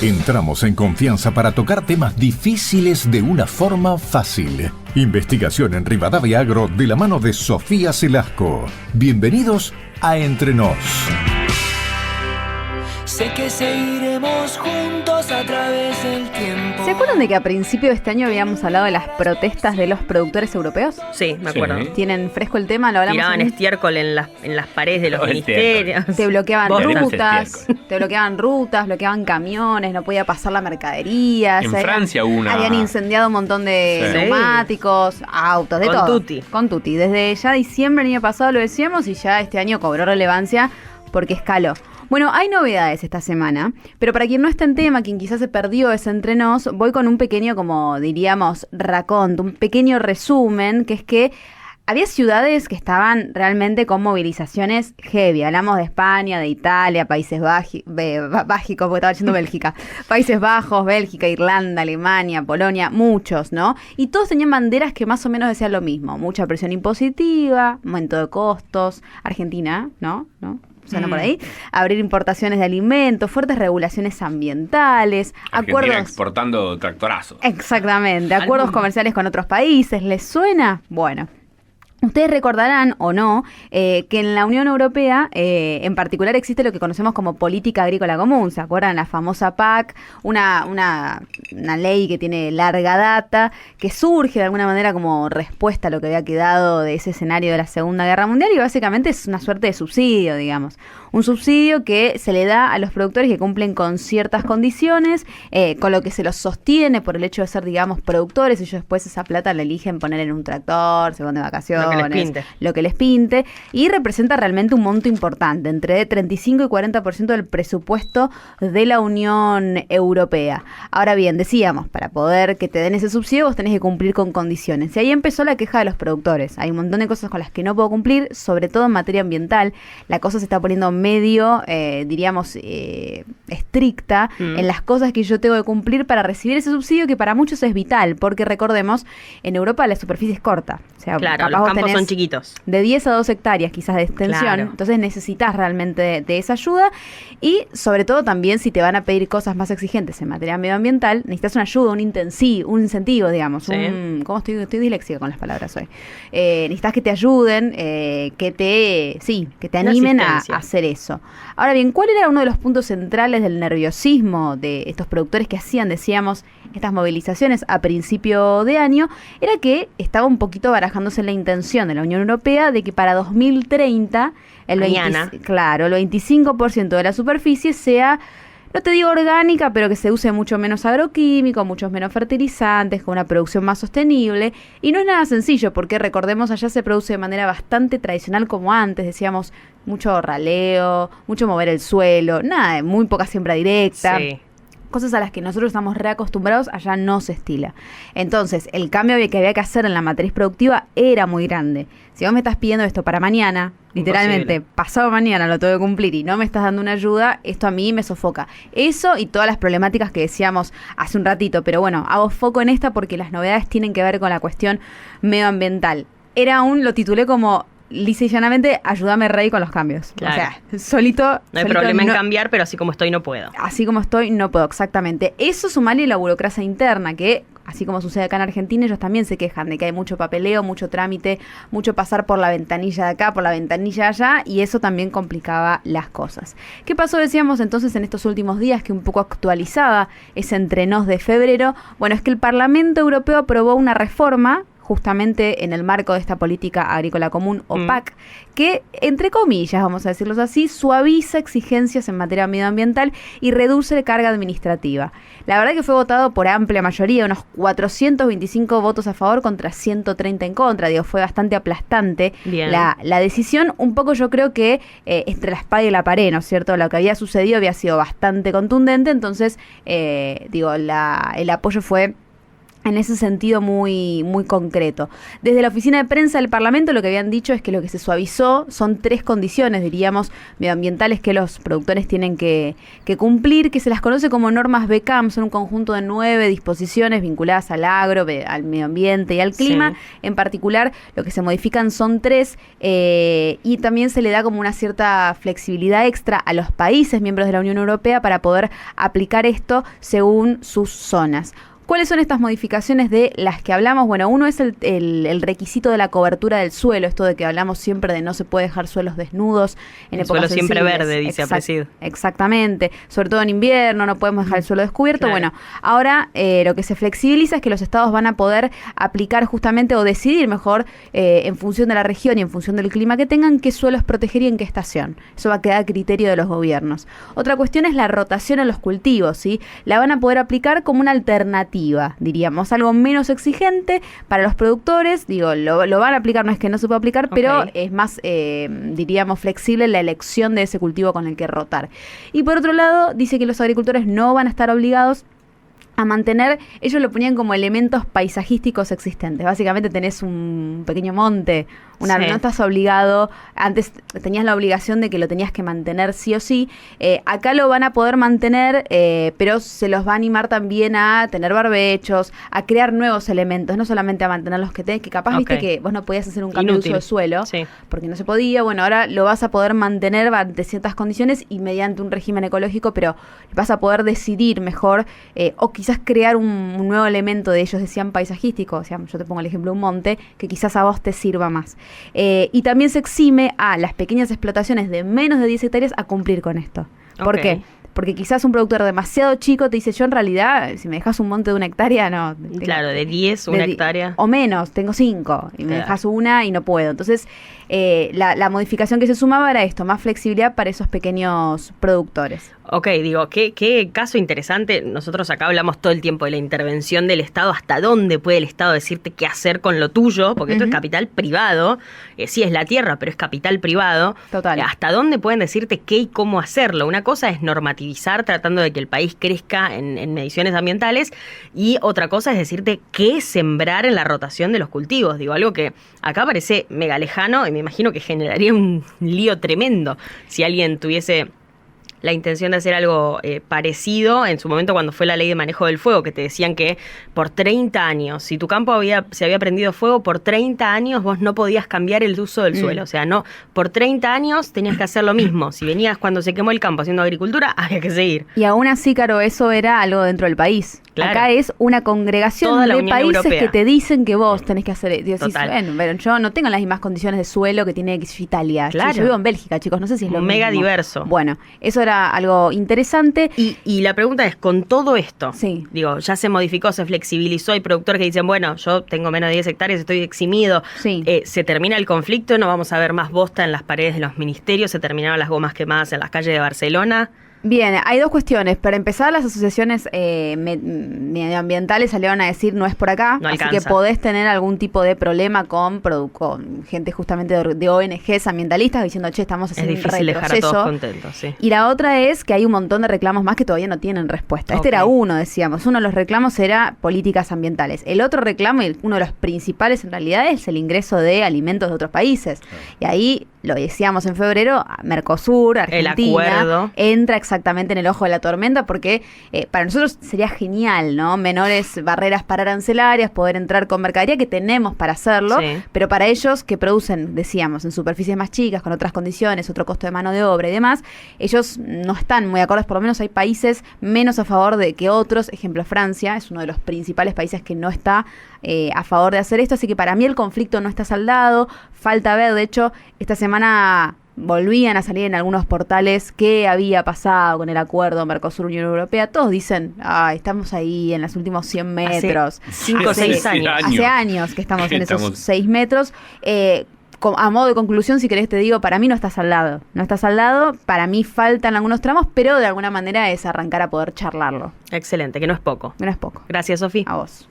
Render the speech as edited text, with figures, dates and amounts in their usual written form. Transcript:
Entramos en confianza para tocar temas difíciles de una forma fácil. Investigación en Rivadavia Agro de la mano de Sofía Celasco. Bienvenidos a Entre Nos. Sé que seguiremos juntos a través del tiempo. ¿Se acuerdan de que a principio de este año habíamos hablado de las protestas de los productores europeos? Sí, me acuerdo. Sí. ¿Tienen fresco el tema? Lo hablamos. Tiraban estiércol en las paredes de los ministerios. Te bloqueaban Vos- rutas, bloqueaban camiones, no podía pasar la mercadería. En Francia hubo una... Habían incendiado un montón de Sí. neumáticos, autos, de Con todo. tutti. Con tutti. Desde ya diciembre del año pasado lo decíamos y ya este año cobró relevancia porque escaló. Bueno, hay novedades esta semana, pero para quien no está en tema, quien quizás se perdió ese Entre Nos, voy con un pequeño, como diríamos, raconto, un pequeño resumen, que es que había ciudades que estaban realmente con movilizaciones heavy. Hablamos de España, de Italia, Países Bajos, porque estaba diciendo Bélgica. Países Bajos, Bélgica, Irlanda, Alemania, Polonia, muchos, ¿no? Y todos tenían banderas que más o menos decían lo mismo. Mucha presión impositiva, aumento de costos. Argentina, ¿no? Suena por ahí. Abrir importaciones de alimentos, fuertes regulaciones ambientales, Argentina acuerdos... exportando tractorazos. Exactamente, acuerdos comerciales con otros países. ¿Les suena? Bueno. Ustedes recordarán o no que en la Unión Europea en particular existe lo que conocemos como Política Agrícola Común. ¿Se acuerdan? La famosa PAC, una ley que tiene larga data, que surge de alguna manera como respuesta a lo que había quedado de ese escenario de la Segunda Guerra Mundial y básicamente es una suerte de subsidio, digamos. Un subsidio que se le da a los productores que cumplen con ciertas condiciones, con lo que se los sostiene por el hecho de ser, digamos, productores. Ellos después esa plata la eligen poner en un tractor, se van de vacaciones. Lo que les pinte, y representa realmente un monto importante, entre 35 y 40% del presupuesto de la Unión Europea. Ahora bien, decíamos, para poder que te den ese subsidio vos tenés que cumplir con condiciones, y ahí empezó la queja de los productores. Hay un montón de cosas con las que no puedo cumplir, sobre todo en materia ambiental. La cosa se está poniendo medio, diríamos, estricta en las cosas que yo tengo que cumplir para recibir ese subsidio, que para muchos es vital, porque recordemos, en Europa la superficie es corta. O sea, Claro, los campos son chiquitos. De 10 a 2 hectáreas quizás de extensión, Claro. Entonces necesitas realmente de esa ayuda, y sobre todo también si te van a pedir cosas más exigentes en materia medioambiental, necesitas una ayuda, un incentivo, digamos. Sí. ¿Cómo estoy disléxica con las palabras hoy? Necesitas que te ayuden, que te Una animen a asistencia. hacer eso. Ahora bien, ¿cuál era uno de los puntos centrales del nerviosismo de estos productores que hacían, decíamos, estas movilizaciones a principio de año? Era que estaba un poquito barajándose la intención de la Unión Europea de que para 2030 el 25% de la superficie sea, no te digo orgánica, pero que se use mucho menos agroquímico, muchos menos fertilizantes, con una producción más sostenible. Y no es nada sencillo, porque recordemos, allá se produce de manera bastante tradicional como antes, decíamos, mucho raleo, mucho mover el suelo, nada, muy poca siembra directa. Sí. Cosas a las que nosotros estamos reacostumbrados, allá no se estila. Entonces, el cambio que había que hacer en la matriz productiva era muy grande. Si vos me estás pidiendo esto para mañana, literalmente, pasado mañana lo tengo que cumplir y no me estás dando una ayuda, esto a mí me sofoca. Eso y todas las problemáticas que decíamos hace un ratito, pero bueno, hago foco en esta porque las novedades tienen que ver con la cuestión medioambiental. Lo titulé como... lisa y llanamente, ayúdame rey con los cambios. Claro. O sea, solito... No hay problema en cambiar, pero así como estoy no puedo. Así como estoy, no puedo, exactamente. Eso sumarle la burocracia interna, que, así como sucede acá en Argentina, ellos también se quejan de que hay mucho papeleo, mucho trámite, mucho pasar por la ventanilla de acá, por la ventanilla de allá, y eso también complicaba las cosas. ¿Qué pasó, decíamos, entonces en estos últimos días, que un poco actualizaba ese Entre Nos de febrero? Bueno, es que el Parlamento Europeo aprobó una reforma justamente en el marco de esta política agrícola común, o PAC, que, entre comillas, vamos a decirlo así, suaviza exigencias en materia medioambiental y reduce carga administrativa. La verdad que fue votado por amplia mayoría, unos 425 votos a favor contra 130 en contra. Digo, fue bastante aplastante la decisión. Un poco yo creo que entre la espada y la pared, ¿no es cierto? Lo que había sucedido había sido bastante contundente, entonces, el apoyo fue en ese sentido muy, muy concreto. Desde la oficina de prensa del Parlamento lo que habían dicho es que lo que se suavizó son 3 condiciones, diríamos, medioambientales que los productores tienen que cumplir, que se las conoce como normas BECAM, son un conjunto de 9 disposiciones vinculadas al agro, al medio ambiente y al clima. Sí. En particular, lo que se modifican son 3 y también se le da como una cierta flexibilidad extra a los países miembros de la Unión Europea para poder aplicar esto según sus zonas. ¿Cuáles son estas modificaciones de las que hablamos? Bueno, uno es el requisito de la cobertura del suelo, esto de que hablamos siempre de no se puede dejar suelos desnudos en épocas suelo sensibles. Siempre verde, dice Aprecido. Exactamente, sobre todo en invierno no podemos dejar el suelo descubierto. Claro. Bueno, ahora lo que se flexibiliza es que los estados van a poder aplicar justamente o decidir mejor en función de la región y en función del clima que tengan qué suelos proteger y en qué estación. Eso va a quedar a criterio de los gobiernos. Otra cuestión es la rotación a los cultivos, ¿sí? La van a poder aplicar como una alternativa, diríamos, algo menos exigente para los productores, digo, lo van a aplicar, no es que no se pueda aplicar, pero es más, diríamos, flexible la elección de ese cultivo con el que rotar. Y por otro lado, dice que los agricultores no van a estar obligados a mantener, ellos lo ponían como elementos paisajísticos existentes. Básicamente tenés un pequeño monte, no estás obligado, antes tenías la obligación de que lo tenías que mantener sí o sí, acá lo van a poder mantener, pero se los va a animar también a tener barbechos, a crear nuevos elementos, no solamente a mantener los que tenés, que capaz viste que vos no podías hacer un cambio de uso de suelo, porque no se podía, bueno, ahora lo vas a poder mantener ante ciertas condiciones y mediante un régimen ecológico, pero vas a poder decidir mejor, o quizás crear un nuevo elemento de ellos, decían paisajístico, o sea, yo te pongo el ejemplo de un monte, que quizás a vos te sirva más. Y también se exime a las pequeñas explotaciones de menos de 10 hectáreas a cumplir con esto. ¿Por qué? Porque quizás un productor demasiado chico te dice, yo en realidad, si me dejas un monte de 1 hectárea, no. Claro, de 10 o 1 hectárea. O menos, tengo 5, y me dejas 1 y no puedo. Entonces, la modificación que se sumaba era esto, más flexibilidad para esos pequeños productores. Ok, digo, qué caso interesante. Nosotros acá hablamos todo el tiempo de la intervención del Estado. ¿Hasta dónde puede el Estado decirte qué hacer con lo tuyo? Porque esto es capital privado. Sí, es la tierra, pero es capital privado. Total. ¿Hasta dónde pueden decirte qué y cómo hacerlo? Una cosa es normativizar tratando de que el país crezca en mediciones ambientales, y otra cosa es decirte qué sembrar en la rotación de los cultivos. Digo, algo que acá parece mega lejano y me imagino que generaría un lío tremendo si alguien tuviese la intención de hacer algo parecido en su momento cuando fue la ley de manejo del fuego, que te decían que por 30 años, si tu campo se había prendido fuego, por 30 años vos no podías cambiar el uso del suelo. O sea, no, por 30 años tenías que hacer lo mismo. Si venías cuando se quemó el campo haciendo agricultura, había que seguir. Y aún así, Caro, eso era algo dentro del país. Claro. Acá es una congregación de países Europea que te dicen que vos tenés que hacer. Dios, bueno, pero yo no tengo las mismas condiciones de suelo que tiene Italia. Claro. Yo vivo en Bélgica, chicos, no sé si es lo mismo. Mega diverso. Bueno, eso era algo interesante. Y la pregunta es, con todo esto, sí, digo, ya se modificó, se flexibilizó, hay productores que dicen, bueno, yo tengo menos de 10 hectáreas, estoy eximido. Sí. Se termina el conflicto, no vamos a ver más bosta en las paredes de los ministerios, se terminaron las gomas quemadas en las calles de Barcelona. Bien, hay dos cuestiones. Para empezar, las asociaciones medioambientales salieron a decir no es por acá, no así alcanza. que podés tener algún tipo de problema con gente justamente de ONGs ambientalistas diciendo, che, estamos haciendo un retroceso. Es difícil dejar a todos contentos, sí. Y la otra es que hay un montón de reclamos más que todavía no tienen respuesta. Este era uno, decíamos. Uno de los reclamos era políticas ambientales. El otro reclamo, y uno de los principales en realidad, es el ingreso de alimentos de otros países. Y ahí, lo decíamos en febrero, Mercosur, Argentina, entra exactamente en el ojo de la tormenta porque para nosotros sería genial, ¿no? Menores barreras para arancelarias, poder entrar con mercadería que tenemos para hacerlo, pero para ellos que producen, decíamos, en superficies más chicas, con otras condiciones, otro costo de mano de obra y demás, ellos no están muy acordes, por lo menos hay países menos a favor de que otros, ejemplo Francia, es uno de los principales países que no está a favor de hacer esto, así que para mí el conflicto no está saldado, falta ver, de hecho, esta semana volvían a salir en algunos portales qué había pasado con el acuerdo Mercosur-Unión Europea. Todos dicen, estamos ahí en los últimos 100 metros. Hace 5 o 6 años. Hace años que estamos en esos 6 metros. A modo de conclusión, si querés te digo, para mí no está saldado. No está saldado, para mí faltan algunos tramos, pero de alguna manera es arrancar a poder charlarlo. Excelente, que no es poco. No es poco. Gracias, Sofi. A vos.